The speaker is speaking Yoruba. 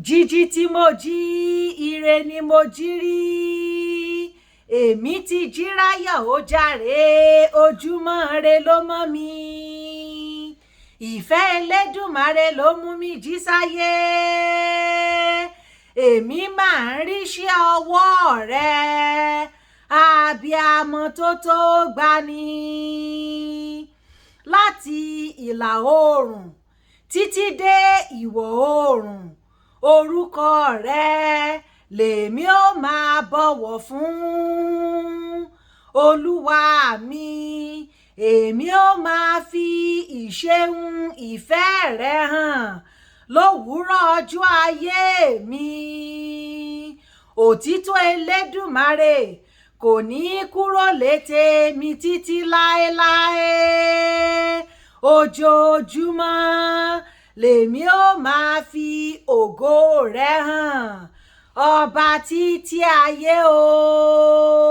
jíjí tí mo jí ire ni mo jí rí èmi ti jí ráyọ̀ ó jàre ojúmọ́ re ló mọ́ mi ìfẹ́ Elédùmarè ló mú mi jí sáyé èmi máa ń ríṣẹ́ ọwọ́ rẹ abiyamọ tó gbani láti ìlà oòrùn títí dé ìwọ̀ oòrùn orúkọ rẹ lèmi ó máa bọ̀wọ̀ fún olúwa mi èmi ó máa fi ìṣeun ìfẹ́ rẹ hàn lówùúrọ̀ ọjọ́ ayé mi òtítọ́ Elédùmarè kò ní kúrò létè mi títí láéláé ojoojúmọ́ lèmi ó máa fi ògo rẹ hàn ọba títí ayé o.